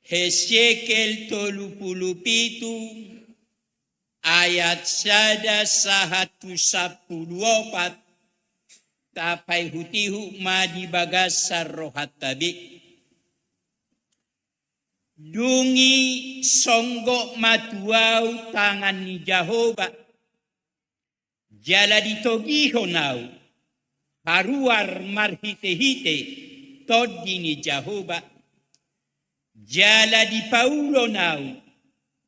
Hesyekel 37 ayat 114 tapai hutihu madi bagasar rohat tabi. Dungi songgok matuau tangan ni Jehovah. Jala ditogiho nau. Haruar marhite-hite todi ni Jehovah. Jala di paulo nau.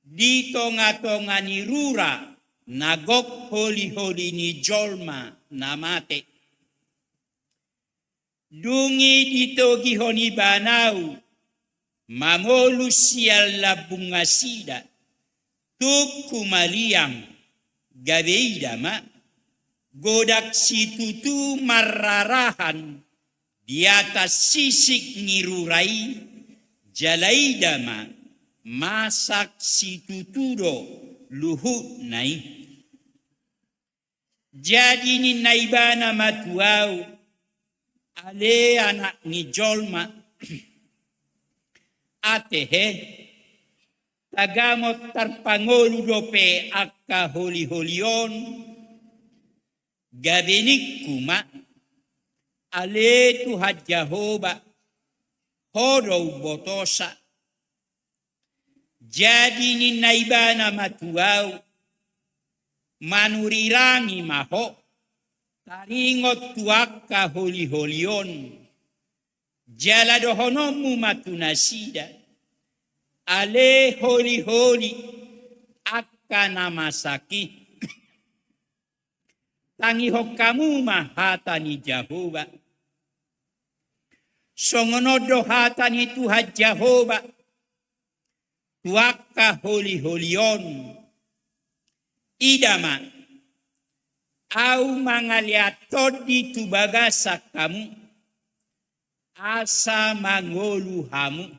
Di tonga-tonga ni rura. Nagok holi-holi ni jolma namate. Dungi ditogiho ni banau. Mangolu sial labunga sida, tuku maliang, gabeida ma, godak situtu mararahan, di atas sisik ngirurai, jalaida ma, masak situtudo luhut nai. Jadi ni naibana matuau, ale anak ni jolma, atehe tagamot tarpangolu dope akka holi-holion gabenik kuma ale Tuhan Jehovah hodou botosa jadi ni naibana matuau manurirangi maho taringot tuakka holi-holion jala dohonomu matunasida ale holi-holi akka namasaki tangi hokamu mahata ni Jehovah songonodo hata ni Tuhan Jehovah tuakka holi-holion idama au mangaliatod di tubagasa kamu asa mangolu hamu.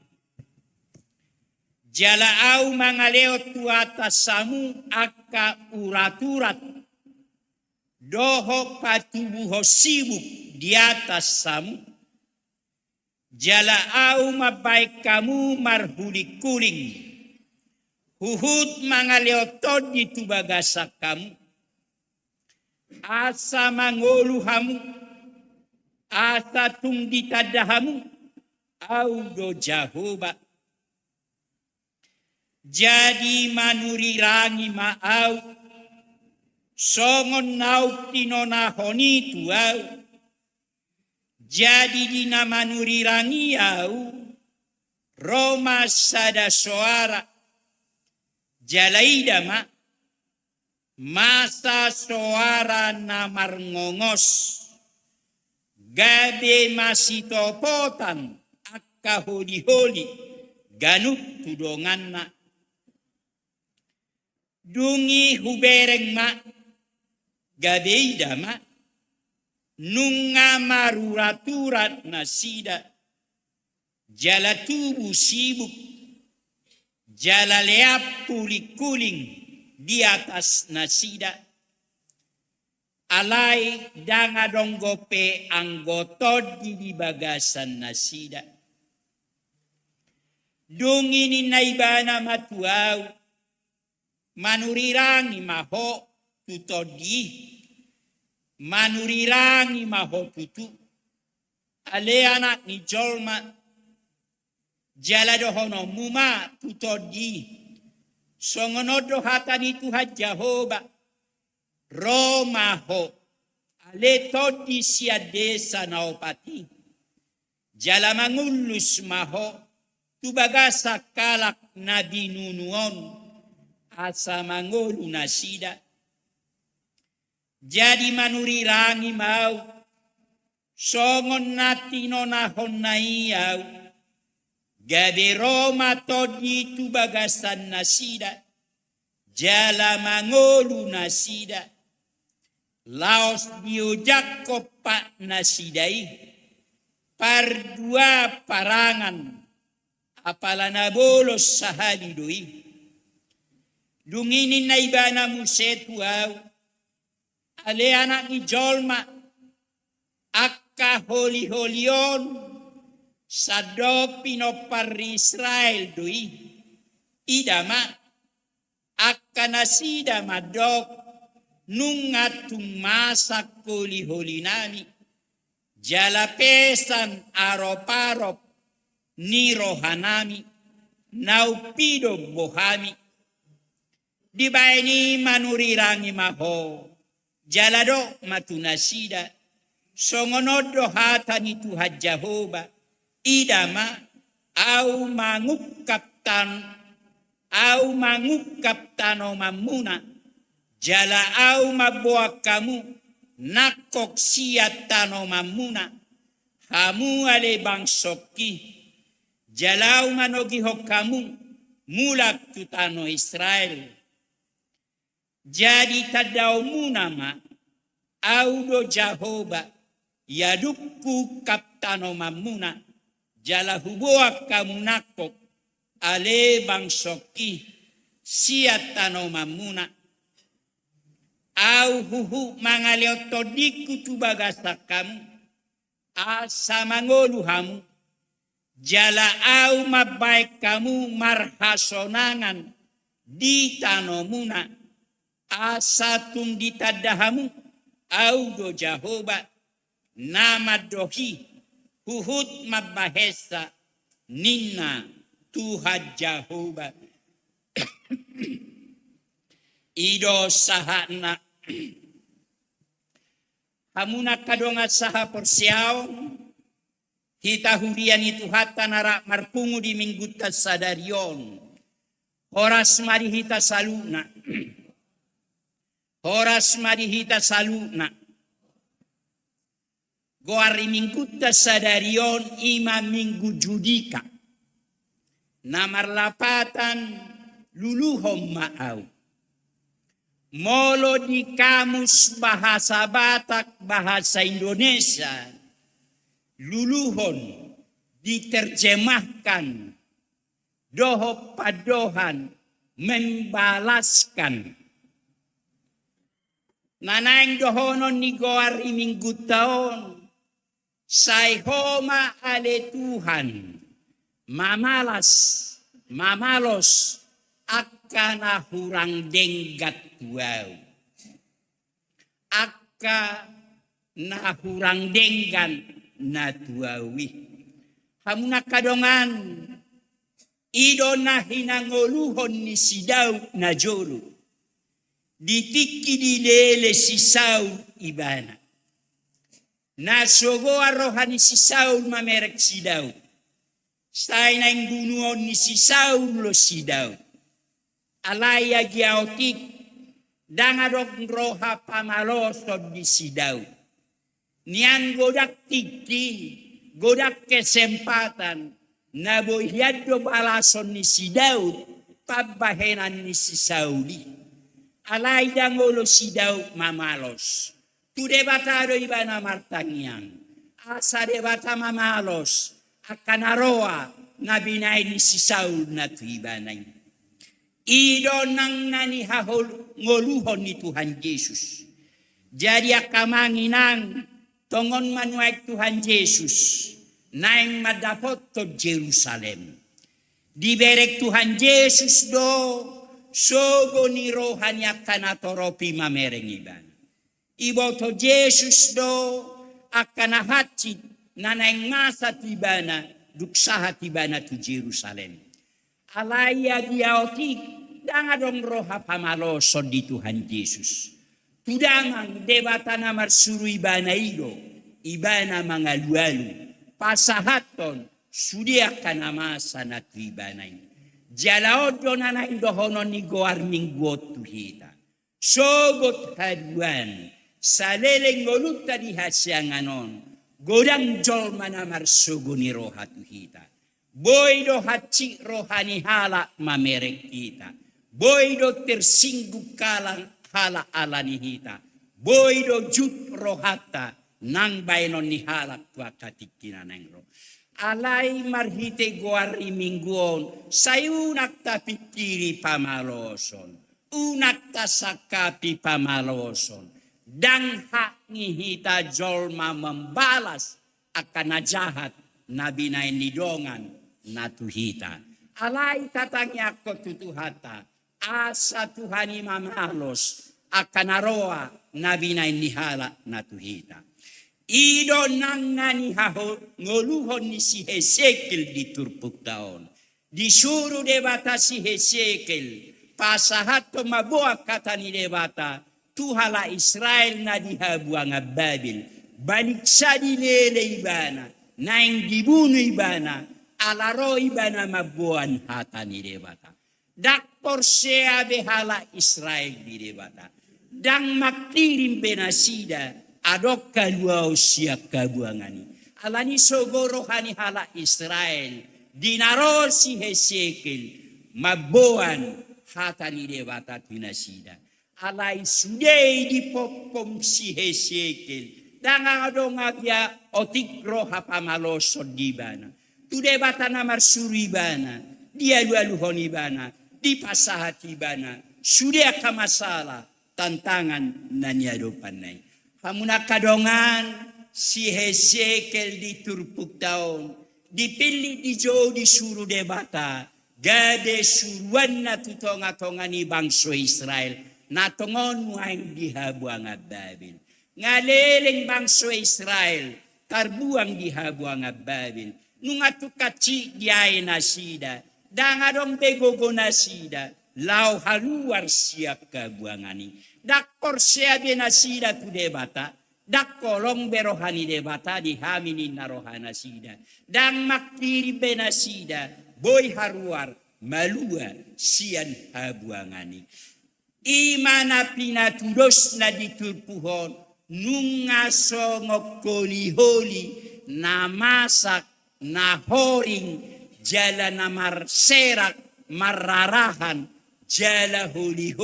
Jala au mangaleo tu atas samu akka urat-urat. Doho patubuho sibuk di atas samu. Jala au mabaik kamu marhuli kuling. Huhut mangaleo todi tu bagasa kamu. Asa mangolu hamu. Asa tung ditadahamu audo Jehovah. Jadi manurirangi maau songon nauk tinonahoni tuau. Jadi dina manurirangi au Roma sada soara jalaida ma masa soara namar ngongos. Gabe masitopotan akka holi-holi ganuk tudonganna. Dungi hubereng ma gabeida ma nunga maruraturat nasida jala tubu sibuk jala leap puli-kuling di atas nasida. Alai danga donggope anggotod di bagasan nasida. Dungi ni naibana matuau. Manurirangi maho tutodi. Manurirangi maho tutu. Ale anak ni jolma. Jala dohono muma tutodi. Songonodo hata ni Tuhan Jehovah. Romaho ale todi sia desa naopati jala mangulus maho tubagasa kalak nabi nunuon asa mangolu nasida jadi manurirangi mau songon natino nahon naiyau gabe Roma todi tubagasan nasida jala mangolu nasida laos diujak kopak nasidai par dua parangan apalana bolos sahali doi dunginin na ibana musetuau ale anak ni jolma akka holi-holion Sado pinopar Israel dui idama akanasida madok nungatung masak kuli holinami jalapesan aroparop ni rohanami naupido bohami dibaini manurirangi maho jalado matunasida songonodo hatani Tuhan Jehovah idama au mangukap tano mamuna jala au mabuak kamu nakok siat tano mamuna hamu ale bangsoki jalau manogi hok kamu mulak tu tano Israel jadi tadau munama au do Jehovah yadukku kaptano mamuna jala hubuak kamu nakok ale bangsoki siat tano mamuna au huhu mangaleotodiku tu bagasa kamu asa mangolu hamu jala au mabaik kamu marhasonangan di tano muna asa tung ditadahamu au do Jehovah nama dohi huhut mabahesa ninna Tuhan Jehovah ido sahana hamuna kadonga saha persiao hita hurian itu hatta narak marpungu di minggu tasadarion horas mari hita saluna horas mari hita saluna goari minggu tasadarion ima minggu judika namar lapatan luluhom ma'au molo di kamus bahasa Batak bahasa Indonesia luluhon diterjemahkan doho padohan membalaskan nanaing dohonon ni goari minggu taon sayhoma ale Tuhan mamalos akana hurang denggat wow akka na hurang denggan na tuawi hamuna kadongan ido na hinangoluhon ni sidau na joro ditiki dilele si Saul ibana na sogo rohani si Saul mamerek sidau stay na yung bunuon ni si Saul lo sidau alaya giautik dangadok roha pamalosod di sidau nian godak tiki godak kesempatan na bohyado balason ni sidau pabahenan ni si Sauli alay dangolo sidau mamalos tu debatado ibana martangian asa debata mamalos akanaroa na binay ni si Saul na tu ibanay ido nang nanihahol ngoluhon ni Tuhan Yesus jadi akamanginang tongon manuaik Tuhan Yesus naing madapot to Jerusalem diberek Tuhan Yesus do sogo ni rohani akanatoropi mamereng iban ibo to Yesus do akanahatid nanaing masa tibana duksaha tibana tu Jerusalem alaya giautik dangadong roha pamaloson di Tuhan Yesus tudamang debata namar suru ibana ido ibana mangalualu pasahaton sudia kanamasa na tu ibana jalaodo nanaing dohonon ni goar minggot tu hita sogot haduan saleleng golutta di hasyanganon godang jol manamar sugo ni roha tu hita boy do haci rohani hala mamerek kita boy do tersinggung kalang hala alani hita boy do jut rohata nang bainon ni hala tua katikina nengro alai marhite goari mingguon sayunak ta pikiri pamaloson unak ta sakapi pamaloson dan hak ni hita jolma membalas akan najahat nabi nain nidongan na tuhita. Alay tatangya ko tutuhata, asa Tuhani mamalos, akanaroa nabi nain nihala na tuhita. Ido nang nanihaho ngoluhon ni si Hesekiel di turpuk taon. Disuruh debata si Hesekiel, pasahat mabuak kata ni debata, tuhala Israel na dihabuang Babil, balik sa dilele ibana, naing dibunuh ibana, alaro ibana mabuan hata ni debata. Dak porsea behala Israel di debata. Dang maktirim benasida, adok kaluau siap kabuangani. Alani sogorohani hala Israel, dinaro si Hesekiel, mabuan hata ni debata tunasida. Alay sudey di popom si Hesekiel, dangadong agya otikro hapamalosod di bana. Tu debata namar suribana, dia lualuhon ibana, di pasahat ibana, sudah kamasala tantangan nanyado panay. Hamuna kadongan si Hesekiel di turpuk taon, dipilih di jauh disuruh debata, gade suruan na tutonga-tonga ni bangsa Israel, natongon muaing dihabuang Babil. Ngaleleng bangsa Israel, tarbuang dihabuang Babil. Nung atu kaci diay nasida, dangadong begogo nasida, lau haluar siap kabuangani. Dak porsea benasida tu debata, dak kolong berohani debata di haminin narohana sida. Dan maktiri benasida, boy haruar, malua sian habuangani. Imana pinatudos na diturpuhon, nunga songok holi, na masak, na horing, jala na marserak, mararahan, jala holi,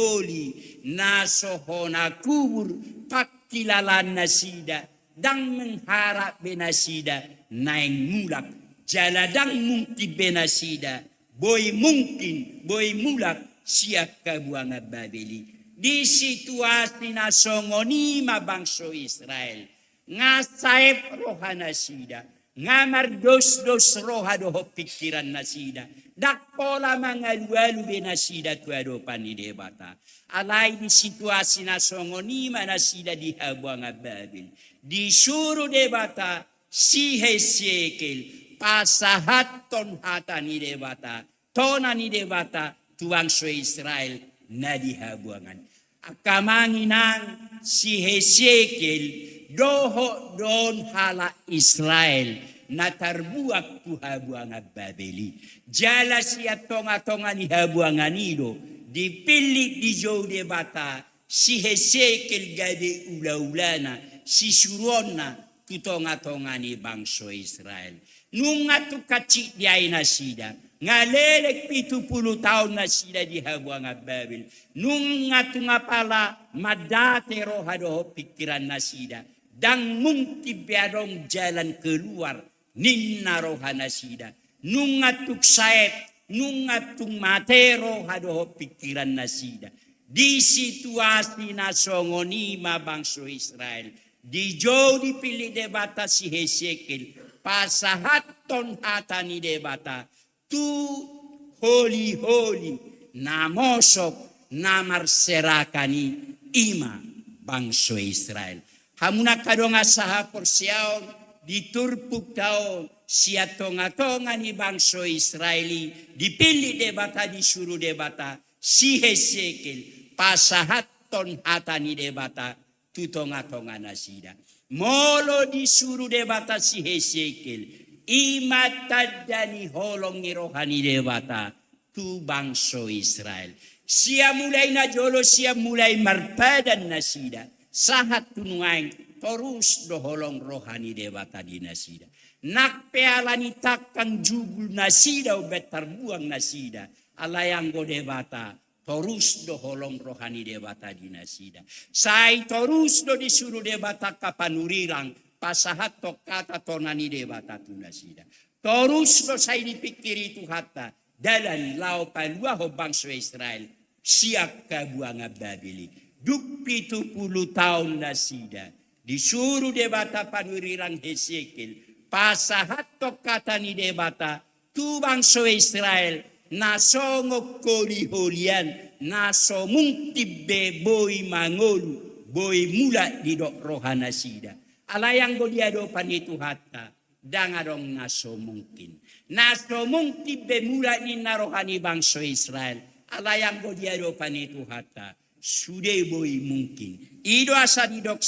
na sohona kubur, pakilalan nasida, dang mengharap benasida, naing mulak, jala dang mungkin benasida, boy mungkin, boy mulak, siap kabuang Babeli. Di situasi na songoni mabangso Israel, nga saep rohana sida, nga mardos-dos roha doho pikiran nasida, dakpola mga lualu benasida tuado panidebata. Alay di situasi na songoni manasida di habuang Babil. Disuruh debata si Hesekiel, pasahat ton hata ni debata, tona ni debata, tuang so Israel na dihabuangan. Akamanginan si Hesekiel doho don hala Israel na tarbuak tu habuang Babeli. Jala siya tonga-tonga ni habuangan ido, dipilih di jauh debata si Hesekiel gade ula-ulana, si surona tu tonga-tonga ni bangso Israel. Nunga tu kacik diay nasida, ngalelek 70 tahun na sila di habuang Babil. Nung nga pala madate roha doho pikiran na sila. Dang mungki biadong jalan keluar ninna roha na sila. Nung nga saep, nung nga mate roha doho pikiran na sila. Di situasi na songoni mabangso Israel. Di jauh dipilih debata si Hesekiel. Pasahat ton hata ni debata. Tu holy na mosok na marserakani ima bangso Israel. Hamuna kadonga saha porsiaon diturpuk taon siya tonga-tonga ni bangso Israeli dipilih debata disuruh debata si Hesekiel pasahat ton hata ni debata tu tonga-tonga nasida. Molo disuruh debata si Hesekiel imatadani holong ni rohani debata tu bangso Israel. Siya mulai na jolo, siya mulai marpadan nasida. Sahat tunungain terus do holong rohani debata di nasida. Nakpealani takkan jubul nasida ubet terbuang nasida. Alayang go debata terus do holong rohani debata di nasida. Sai terus do disuruh debata kapanurirang pasahat to kata tonani debata tunasida. Terus do saya dipikir itu hatta dalam lau palua ho bangsa Israel siap kabuang Babeli. Duk 70 tahun nasida disuruh debata panurirang Hesekiel pasahat to kata ni debata tu bangsa Israel naso ngokoli holian naso mungtibbe boy mangolu boy mula di dok rohana sida alayang godiado panitu hatta dangarong naso mungkin be mula ni narohani bangsa Israel alayang godiado panitu hatta sude boy mungkin ido asa di dok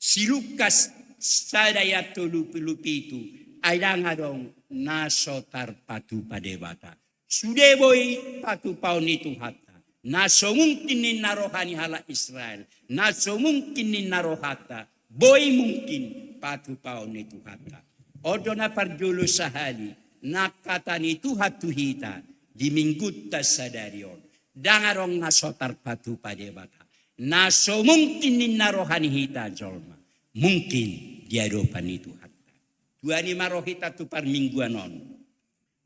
silukas sadaya tulupitu ayang adong naso tarpatu padebata sude boy patu paun itu hatta naso mungkin ni narohani hala Israel naso mungkin ni narohata boy mungkin patu paun itu hatta odona parjulu sahali nakatani tuhat tuhita di minggut tasadarion dangarong naso tarpatu padebata naso mungkin ni narohani hita jolma mungkin diadopan itu hatta. Tuani marohita tu par mingguanon.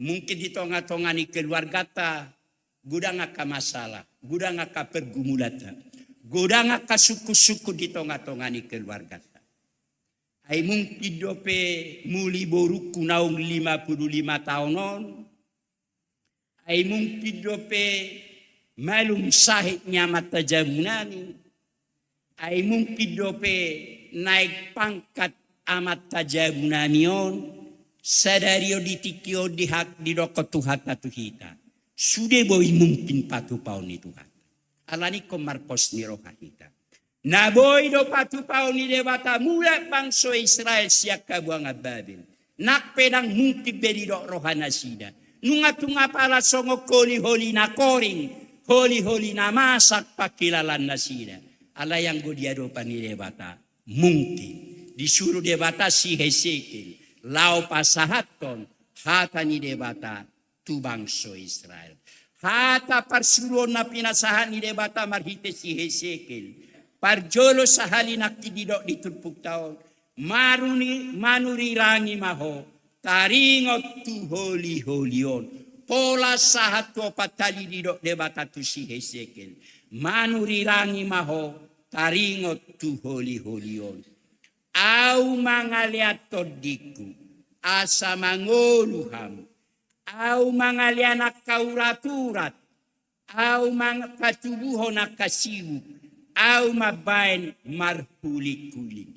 Mungkin di tonga-tongani keluarga ta gudang aka masalah, gudang aka pergumulata, gudang aka suku-suku di tonga-tongani keluarga ta. Ai mungkin dope muli boru kunaung 55 tahunon. Ai mungkin dope malum sahih nyamat tajamunani. Ai mungkin dope naik pangkat amat tajabunanion sadario ditikio di hak di dokot Tuhan tatu hita sude boy mungkin patu paun itu Tuhan alani komarpos ni roha hita na boy do patu paun ni debata mula bangsa Israel siak kabuang Babil nak pedang mungkin beri dok roha nasida nunga pala songo koli holi na koring holi na masak pakilalan nasida ala yang godiado pani debata mungkin disuruh debata si Hesekiel lau pasahaton hata ni debata tu bangsa Israel hata parsuruh na pinasahan ni debata marhite si Hesekiel parjolo sahali nakididok ditulpuk taon manuri rangi maho taringot tu holion pola sahat tu patali didok debata tu si Hesekiel manuri rangi maho taringot tu holion au mangaliat todiku asa mangoluham au mangalianak kauraturat au mangkatubuhon akasiwu au mabain marhuli-kuli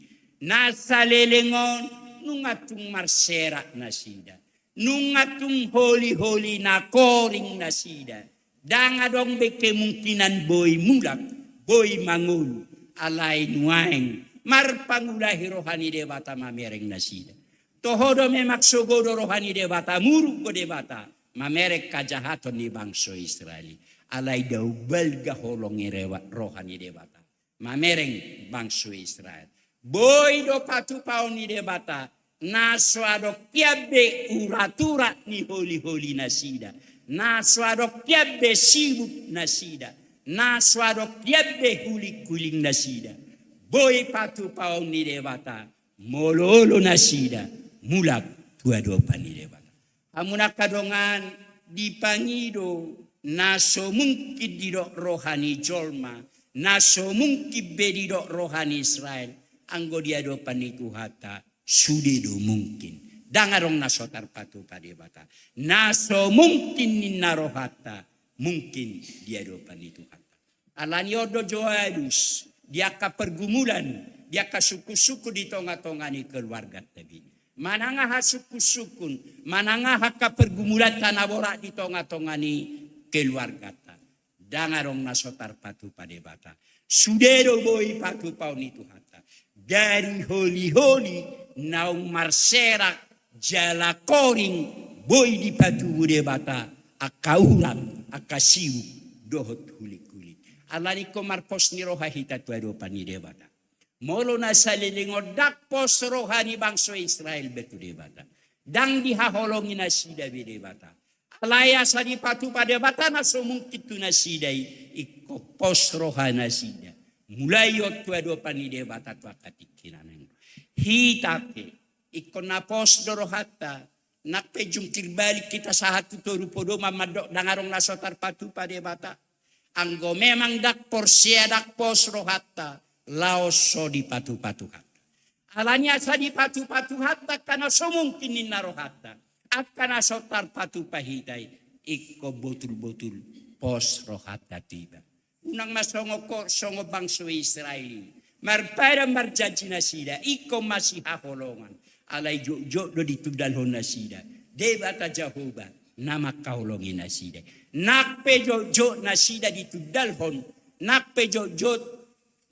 nasa lelengon nungatung marserak nasida nungatung holi na koring nasida dangadong be kemungkinan boy mulak boy mangulu alay nuaeng marpangulahi rohani debata mamereng nasida. Tohodo memaksogodo rohani debata muruk ko debata mamerek kajahaton ni bangsa Israeli. Alay daw balga holongi rohani debata. Mamereng bangsa Israel. Boy do patu paon ni debata naso adok kiabe uratura ni holi nasida. Naso adok kiabe sibuk nasida. Naso adok kiabe kuling nasida. Boy patu paon ni debata mololo nasida mulak tuadopan ni debata amuna kadongan dipangido naso mungkin didok rohani jolma naso mungkin bedidok rohani Israel anggo diadopan itu hata sudido mungkin dangarong naso tarpatu padebata naso mungkin ninna rohata mungkin diadopan itu hata alaniodo joalus dia ka pergumulan, dia ka suku-suku di tonga-tongani keluarga tabi. Mananga ha suku-sukun, mananga ha ka pergumulan tanabora di tonga-tongani keluarga ta. Dangarong nasotar patu padebata. Sudero boy patu paun itu hata. Dari holi naung marserak jala koring boy di patu debata akaulang akasiu dohot huli. Alani komarpos ni roha hita tuado pani debata. Molo na salilingo dakpos rohani bangsa Israel betu debata. Dang dihaholongi na sida bi debata. Alaya sa di patu pa debata na sumungkit tu na sida ikopos rohana sida. Mulai yot tuado pani debata tu akatikinan. Hita ke ikon na pos dorohata nakpejungkir balik kita sa hatu torupodo mamadok dangarong nasotar patu pa debata. Anggo memang dak porsia dak pos rohata laos so di patu-patu hatta. Alanya sa di patu-patu hatta kana sumungkinin na rohata. Akana sotar patu pahiday. Iko botul-botul pos rohata tiba. Unang masongo ko songo bangso Israeli. Marpada marjaji na sida. Iko masih haholongan. Alay jo do ditudalhon na sida. Debata Jehovah. Nama kaulongin na sida. Nakpe jo na sida ditudalhon. Nakpe jo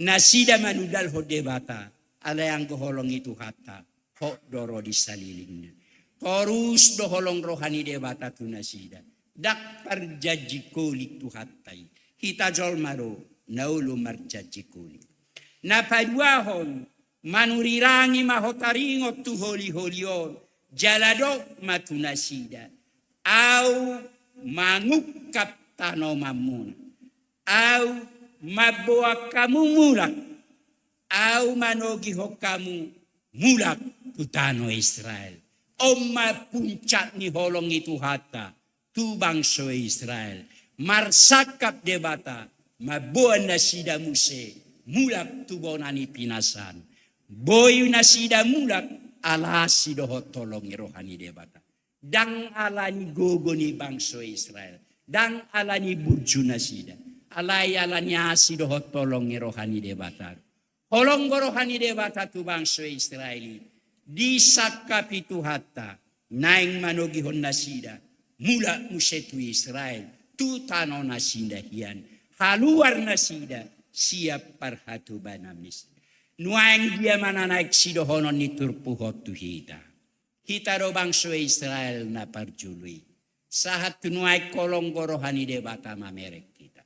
na sida manudalhon debata. Alay ang goholong itu hata. Ho doro di salilingnya. Torus doholong rohani debata tu na sida. Dak parjaji kulik tu hatai. Hita jolmaro naulu marjaji kulik. Napaduahon manurirangi mahotaringot tu holi-holion. Jaladok matunasida. Au mangukap tanomamun. Au mabuak kamu mulak. Au manogi kamu mulak tutano Israel. Oma puncak ni holong itu hata. Tu bangso Israel. Marsakap debata. Mabuan nasida muse. Mulak tu bonani pinasan. Boy nasida mulak. Ala sidohot tolong rohani debata. Dang alani gogo ni bangso Israel. Dang alani burju nasida. Alay alani asidohot tolong rohani debata. Holong rohani debata tu bangso Israeli. Disakap itu hatta. Naing manogihon nasida. Mula musetu Israel. Tu tano nasida hian. Haluar nasida. Siap parhatu banamis. Nuang dia mana naik sidohonon ni turpuhot tu hita. Hita ro bangso Israel na parjului. Sahat tu nuai kolong gorohani debata mamerek kita.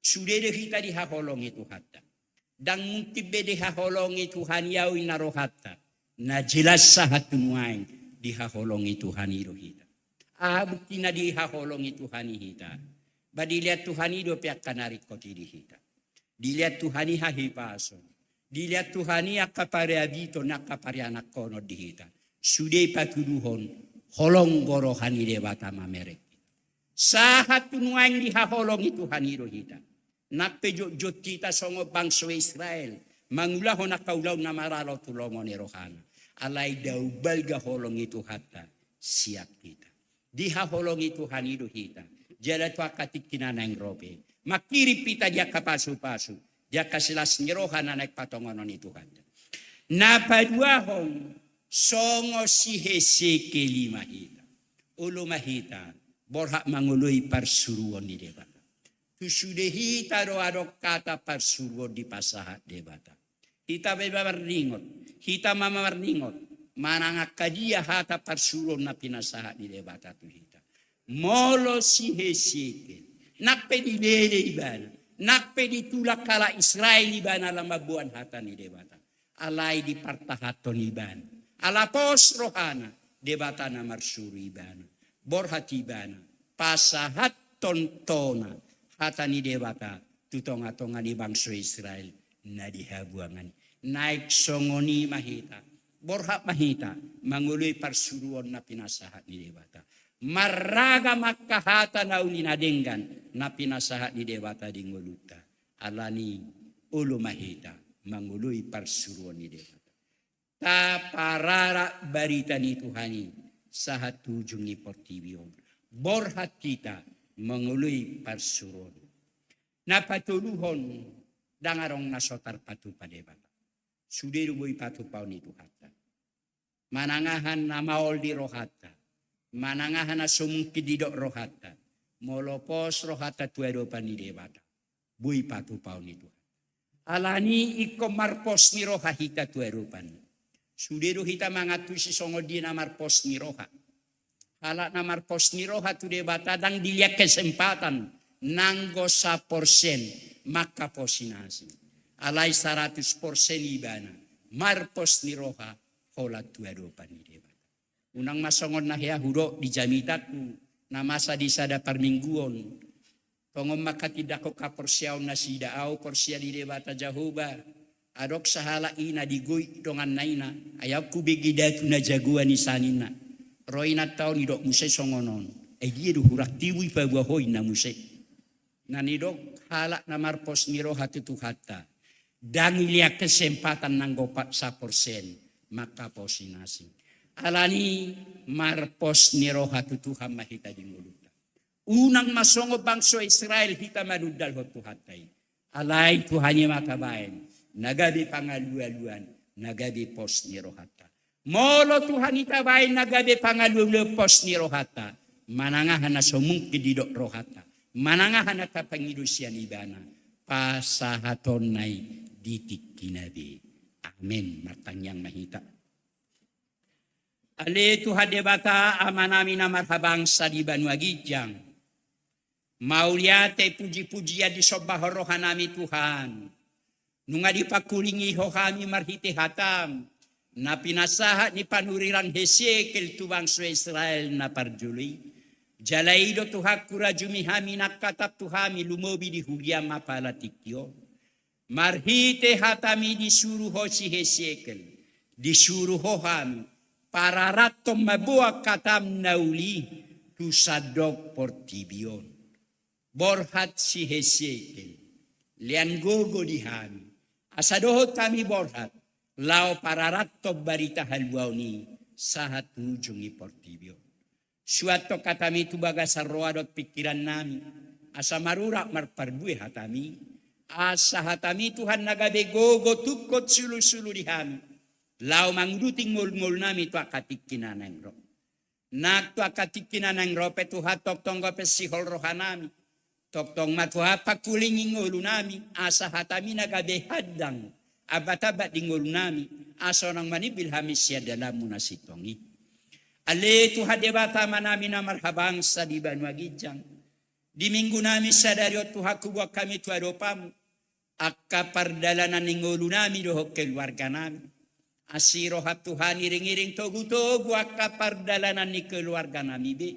Sudah de hita di haholong itu hatta. Dan mungkin bede haholong itu haniau inaro hatta. Na jelas sahat tu nuai di haholong itu haniro hita. Bukti na di haholong itu hani hita. Badi lihat Tuhan itu pihak kanari koti di hita. Dilihat Tuhan hahi pason. Dilihat Tuhan akapare abito nakapare anak kono dihita. Sudah patuduhon holong gorohani debata mamerek. Sahat tunuang diha holong itu haniro hita. Nakpe jot kita songo bangso Israel. Mangulahon nakaulaw na maralo tulongo ni rohana. Alay daw balga holong itu hata siap kita. Diha holong itu haniro hita. Jala tu akatik kinanang robe. Makirip pita dia kapasu-pasu. Dia kasilas nyerohan naik patongonon itu kan. Napaduahong songo si Hesekeli mahita. Ulo mahita. Borhak mangului parsuruan di debata. Tusudehita roadok kata parsuruan di pasahat debata. Hita bebabarningot. Hita mamabarningot. Manangakadia hata parsuruan na pinasahat di debata tu hita. Molo si Hesekeli. Nakpe di bede ibana. Nakpe di tulak kala Israel ibana lamabuan hata ni debata. Alay di partahaton ibana. Alapos rohana debata na marsuri ibana. Borhat ibana. Pasahat tontona hata ni debata. Tutonga-tonga ni bangso Israel na dihabuangan. Naik songoni mahita. Borhat mahita. Mangului parsuruan na pinasahat ni debata. Maraga makahata na uninadenggan na pinasahat ni debata di nguluta. Alani ulo mahita mangului parsuruan ni debata. Ta parara barita ni Tuhani sahat tujung ni portibion. Borhat kita mangului parsuruan. Napatuluhon dangarong nasotar patu pa debata. Sudiru boy patu pao ni Tuhata. Manangahan na maol di rohata. Manangahan na sumungkid didok rohata. Molopos rohata tuedo pa ni debata. Bui patu pao ni Tuhan. Alani iko marpos ni roha hita tuedo pa ni. Sudedo hita mangatu si songo di na marpos ni roha. Hala na marpos ni roha tu debata dang dilihat kesempatan. Nanggo 1% maka posinasi. Alay 100% ibana. Marpos ni roha hola tuedo pa ni debata. Unang masongon na hiya huro di jamitaku na masa di sada parmingguon. Tongom makatidak ko kaporsiyaw na sidaaw porsiya di debata Jehovah. Adok sahala ina di goy dongan naina. Ayaw kubigidatu na jaguan ni sanina. Roy na tao ni dok muse songonon. Dia duhurak tiwi pa buahoy na muse. Na ni dok halak na marpos niro hati tuhata. Dan liya kesempatan ng gopat 1%. makaposinasi. Alani marpos ni roha tutuhan mahita di nguluta. Unang masongo bangso Israel hita manudal ho tuhatay. Alay Tuhannya makabayan. Nagabi pangalualuan, nagabi pos ni rohata. Molo Tuhan itabayan nagabi pangalualuan pos ni rohata. Manangahan na sumungki didok rohata. Manangahan na kapangilusian ibana. Pasahaton na'y ditik kinabi. Amen. Matanyang mahita. Ali Tuhan debata amanami na marhabang sa liban wagijang. Mauliate puji-pujian di sobaho rohanami Tuhan. Nunga di pakulingi ho kami marhiti hatam. Na pinasahat ni panuriran Hesekiel tu bangsa Israel na parjuli. Jalaido Tuhan kura jumihami nakatap Tuhami lumobi di huliam mapalatikyo. Marhiti hatami disuruh ho si Hesekiel. Disuruh ho kami. Para ratom mabuak katam nauli. Tu sadok portibion. Borhat si Hesekiel. Lian gogo di kami. Asadohot kami borhat. Lao para ratom barita halwaw ni. Sahat ujungi portibion. Suatu katami tu bagas arroadot pikiran nami. Asa marurak marparbue hatami. Asa hatami Tuhan nagabe gogo tukot sulu-sulu di kami. Lao mangruting ngul-ngul nami tu akatikinan ang roh. Nak tu akatikinan ang roh petuhat toktong ko pesihol rohanami. Toktong matuha pakuling ngulu nami. Asa hatami nagabe hadang. Abatabat di ngulu nami. Asa nang manibil hamis siya dalam munasitongi. Ale Tuhan debata manami na marhabang sa diban wagijang. Di minggu nami sadari o Tuhan kubuak kami tu adopamu. Akka pardalanan ng ulo nami dohok keluarga nami. Asiro hat Tuhan iring-iring togu-togu akka pardalanan ni keluarga nami be.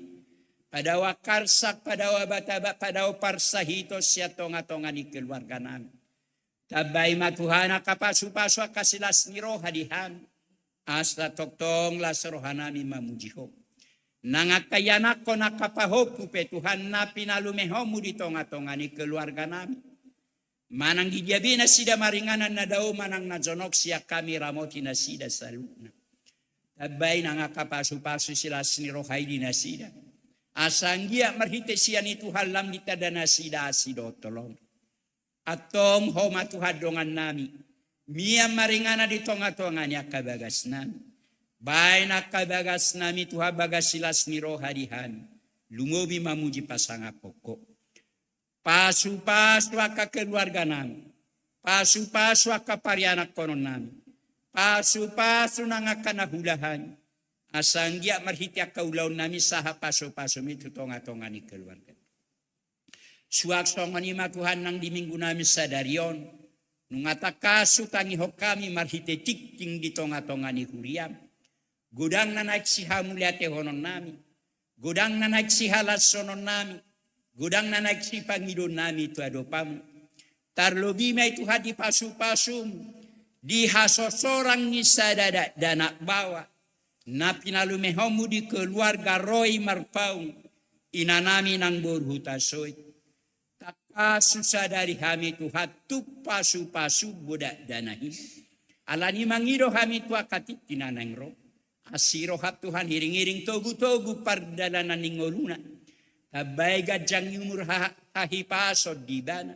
Pada wakarsak, pada wabataba, pada waparsahitos siya tonga-tonga ni keluarga nami. Tabay matuhan akapasu-pasu akasilas ni roh hadihan. Asla toktong lasarohan nami mamujiho. Nangakayanak ko nakapahopu pe Tuhan na pinalumehomu di tonga-tonga ni keluarga nami. Manang gijabi na sida maringanan na daw manang nazonok siya kami ramoti na sida sa luna. Tabay nangakapasu-pasu sila snirohay di na sida. Asanggia marhite siya ni Tuhan lam ditada na sida asido tolong. Atong homa tuhadongan nami. Mia maringana di tonga-tonga niya kabagas nami. Bay na kabagas nami Tuhan bagas silas ni rohadihan. Lumobi mamuji pasanga pokok. Pasu-pasu aka keluarga nami. Pasu-pasu aka parianak konon nami. Pasu-pasu nangakanahulahan. Asanggia marhiti aka ulaw nami saha pasu-pasu itu tonga-tonga ni keluarga. Suak songan ima Tuhan nang di minggu nami sadarion. Nungata kasu tangi hokami marhite tikting di tonga-tonga ni huriam. Gudang na naik siha muliate honon nami. Gudang na naik siha lasonon nami. Gudang na naik si pangidon nami tu adopamu. Tarlobi may Tuhan di pasu-pasum. Di hasosorang ni sadada danak bawa. Na pinalumehomu di keluarga Roy Marpaung. Inanami nang borhutasoy. Takasusah dari kami Tuhan tu pasu-pasu budak danahi. Alani mangido kami tu akatik tinanang roh. Asiro hat Tuhan hiring-hiring togu-togu pardalanan ningoluna. Tabay gajang yumur hahipasod di bana.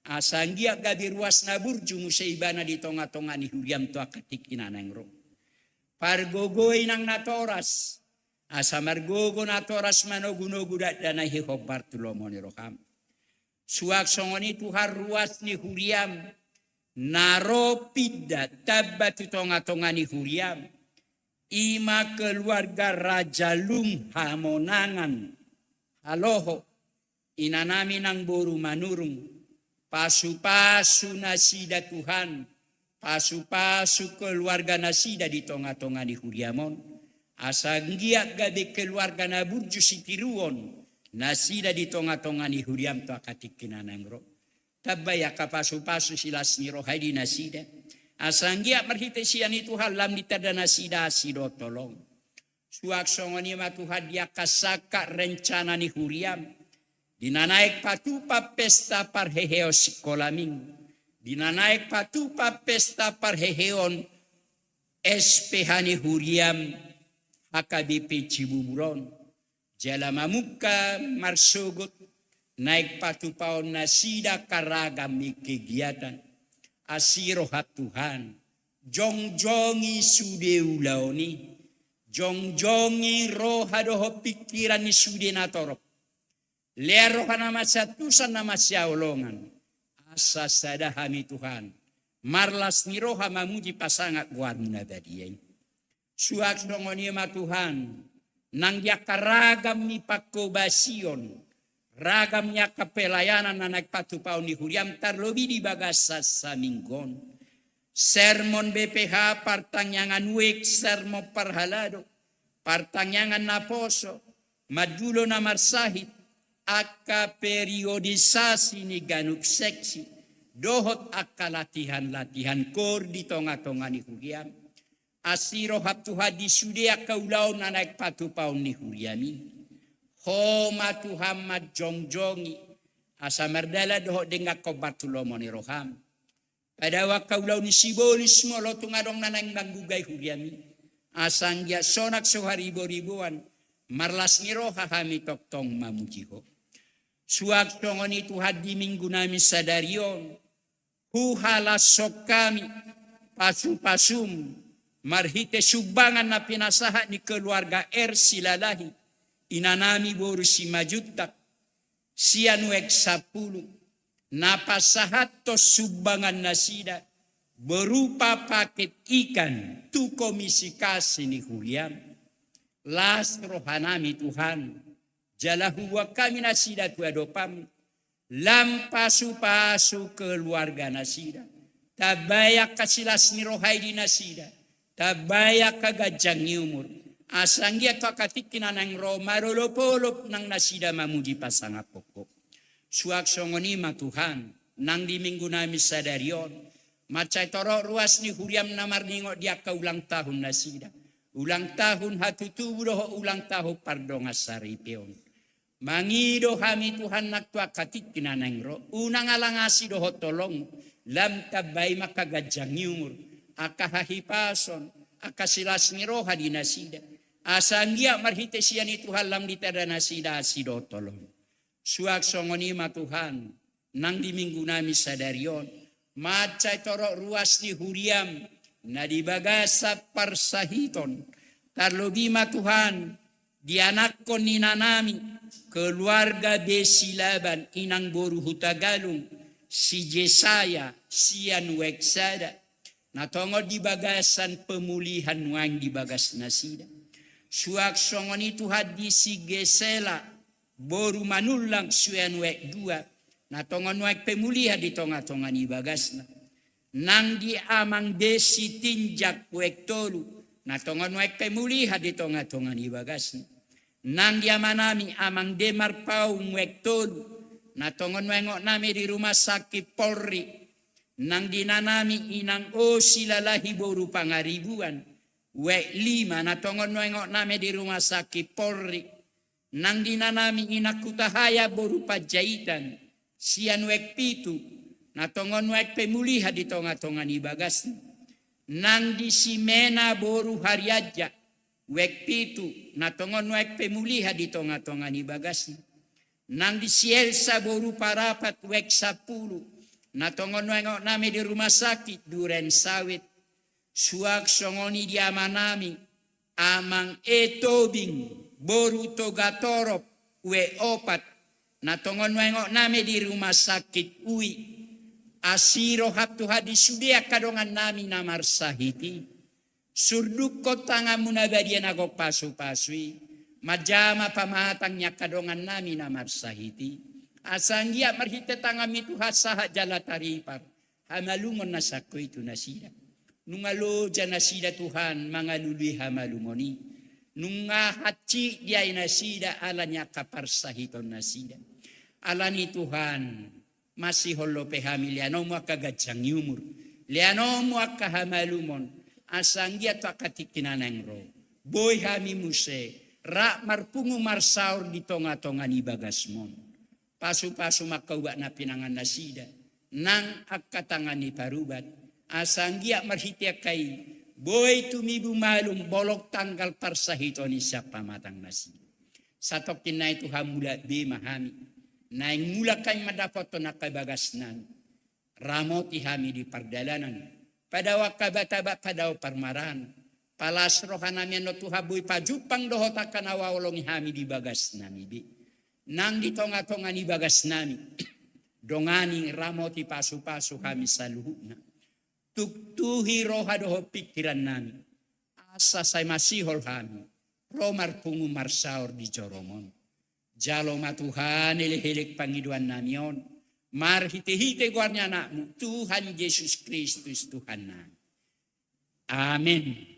Asanggia gadirwas na burju musa ibana di tonga-tonga ni huriam tu akatik tinanang roh. Pargogoy ng natoras. Asa margogo natoras manogunogu danahi hobar tulomo ni roham. Suak songoni Tuhan ruas ni huriam. Naro pida tabat tonga-tonga ni huriam. Ima keluarga Raja Lung hamonangan. Aloho. Inanami ng boru manurung. Pasu-pasu nasida Tuhan. Pasu-pasu keluarga nasida di tonga-tonga ni huriamon. Asanggia gabi keluarga na burju sitiruon. Nasida di tonga-tonga ni huriam to akatik kinanang roh. Tabaya kapasu-pasu silas ni roh di nasida. Asanggia marhite siya ni Tuhan lam ditada nasida asido tolong. Suak songoni ma Tuhan dia kasaka rencana ni huriam. Dinanaik patupa pesta parheheo sekolah minggu. Dinanaik patupa pesta parheheon SPH ni Huriam HKBP Cibuburon Jalama muka marsugut naik patupaon nasida karagam kegiatan asiro hat Tuhan jongjongi sude ulaoni jongjongi roha doho pikiran ni sude natorop lero kana masatusan nama siaolongan asa sadahami Tuhan marlas ni roha mamuji pasangat guarna dadien suak dongoni ma Tuhan nang dia karagam ni pakobasion ragamnya kepelayanan anak patupaon ni Huriam tarlobi di bagasa saminggon sermon BPH partangyangan wek sermon parhalado partangyangan naposo madulo na marsahit aka periodisasi ni ganuk seksi dohot aka latihan kor di tonga-tonga ni Huriam asiro hatu hadi sudia kaulau na naik patupaon ni Huriami homa Tuhan jongjongi asa merdala dohot denga kobatulomo ni roham pada wakaulau ni sibolis mo lo tungadong nanang manggugay Huriami asang dia sonak soharibo-ribuan marlas ni roha kami toktong mamujiho suak tongon itu hadi minggu nami sadarion huhala sok kami pasum marhite subangan na pinasahat ni keluarga silalahi inanami boru si majutak sianuek 10 napasahat to subangan nasida berupa paket ikan tu komisi kasih ni Huriam las rohanami Tuhan jalahu wa kami nasida tu adopam lampasu pasu keluarga nasida tabayak kasilas ni rohai di nasida tabayak kagajang ni umur asanggia kakatikinan ng Roma rolopolop ng nasida mamuji pasangap pokok suak songoni ma Tuhan nang di minggu nami sadarion macay toro ruas ni Huriam na marningo dia ka ulang tahun nasida ulang tahun hatutubo doho ulang tahun pardonga saripeon mangido kami Tuhan naktua katikinan ng ro unang alangasi doho tolong lam tabay makagajang umur akahahipason akasilas ni roha di nasida asanggia marhite siya ni Tuhan lam ditada nasida asido tolong suak songoni ma Tuhan nang di minggu nami sadarion macay toro ruas ni Huriam na di bagasa parsahiton tarlobi ma Tuhan di anak ko ni nanami keluarga Besilaban inang boru hutagalung si Jesaya sian weksada natongod di bagasan pemulihan wang di bagas nasida suak songon itu hadi si Gesela boru manulang suyan wek 2 natongon wek pemulihan di tonga-tonga ni bagasna nang di amang desi tinjak wek 3 natongon wek pemulihan di tonga-tonga ni bagasna nang di amanami amang demar paung wek 3 natongon wengok nami di rumah sakit Polri nang dinanami inang silalahi boru pangaribuan wek 5 natongon wengok nami di rumah sakit Polri nang dinanami inak kutahaya boru pajaitan sian wek 7 natongon wek pemulihan di tonga-tonga ni bagas nang di Simena boru hariaja wek 7 natongon wek pemulihan di tonga-tonga ni bagas nang di Sielsa boru parapat wek 10 natongon wengok nami di rumah sakit Duren Sawit suak songoni di amanami amang etobing boru togatorop we 4 natongon wengok nami di rumah sakit UI asiro hatu hadis sudia kadongan nami namar sahiti surduk kotanga munabadian agok pasu-pasui majama pamatangnya kadongan nami namar sahiti asanggia marhite tangami tu hasaha jala taripar hamalumon nasako itu nasida nungalo janasida Tuhan mangalului hamalumoni nunga haci dia nasida alanya kaparsahiton nasida alani Tuhan masih holo pehamiliano mo kagajang umur liano mo kahamalumon asanggia tu akatikinanang ro boy hami muse ra marpungu marsaur di tonga-tonga ni bagasmon pasu-pasu makauwa na pinangan nasida nang akatangan ni parubat asanggia marhitia kay boy tumibu malum bolok tanggal parsahito ni siapa matang nasi. Satokin na itu hamula be mahami. Na mula kay madapat to nakabagasnan. Ramoti hami di pardalanan. Padawa kabataba padaw parmaran. Palasrohan namin no tuhaboy pajupang dohota kanawawalong hami di bagas nami bi. Nang ditonga-tonga ni bagas nami. Dongani ramoti pasu-pasu kami sa luhuna. Tuktuhi roha doho pikiran nami. Asa say masihol kami. Romar pungu marsaor di joromon. Jalo matuhan ilihilik pangiduan nami yon. Mar hite-hite guarnya anakmu. Tuhan Yesus Kristus Tuhan nami. Amin.